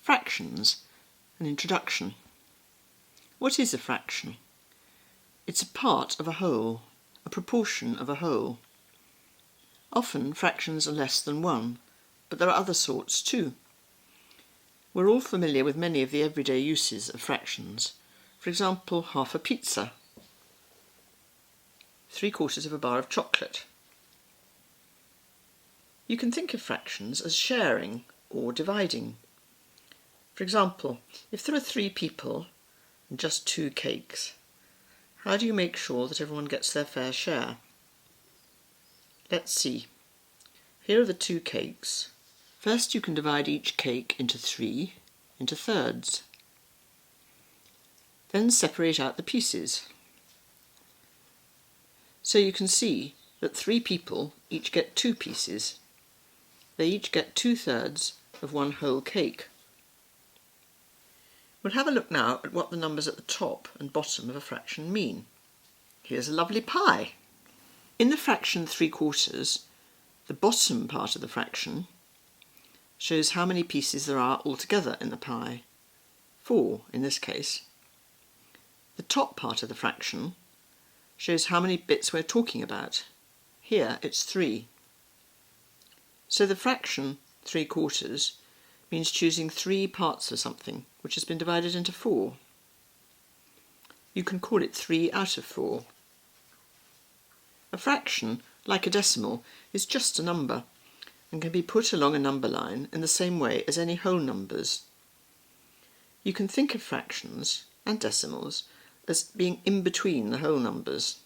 Fractions, an introduction. What is a fraction? It's a part of a whole, a proportion of a whole. Often fractions are less than 1, but there are other sorts too. We're all familiar with many of the everyday uses of fractions. For example, half a pizza, 3/4 of a bar of chocolate. You can think of fractions as sharing or dividing. For example, if there are 3 people and just 2 cakes, how do you make sure that everyone gets their fair share? Let's see. Here are the 2 cakes. First you can divide each cake into 3 into thirds. Then separate out the pieces. So you can see that 3 people each get 2 pieces. They each get 2/3 of one whole cake. We'll have a look now at what the numbers at the top and bottom of a fraction mean. Here's a lovely pie. In the fraction 3/4, the bottom part of the fraction shows how many pieces there are altogether in the pie. 4 in this case. The top part of the fraction shows how many bits we're talking about. Here it's 3. So the fraction 3/4 means choosing 3 parts of something which has been divided into 4. You can call it 3 out of 4. A fraction, like a decimal, is just a number and can be put along a number line in the same way as any whole numbers. You can think of fractions and decimals as being in between the whole numbers.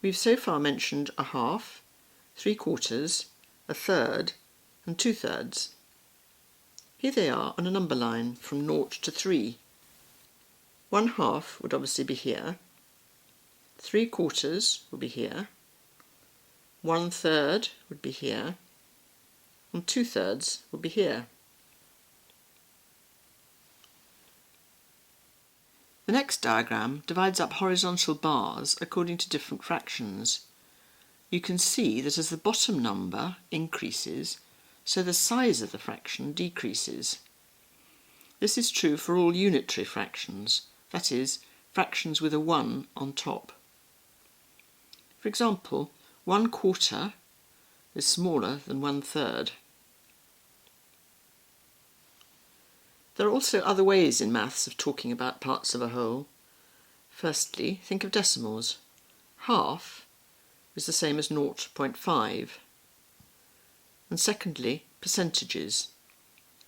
We've so far mentioned a half, 3/4, a third and 2/3. Here they are on a number line from 0 to 3. 1/2 would obviously be here, 3/4 would be here, 1/3 would be here, and 2/3 would be here. The next diagram divides up horizontal bars according to different fractions. You can see that as the bottom number increases, so the size of the fraction decreases. This is true for all unitary fractions, that is, fractions with a 1 on top. For example, 1/4 is smaller than 1/3. There are also other ways in maths of talking about parts of a whole. Firstly, think of decimals. Half is the same as 0.5. And secondly, percentages.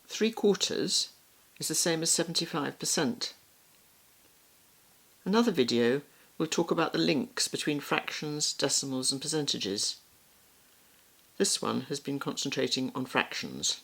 3/4 is the same as 75%. Another video will talk about the links between fractions, decimals and percentages. This one has been concentrating on fractions.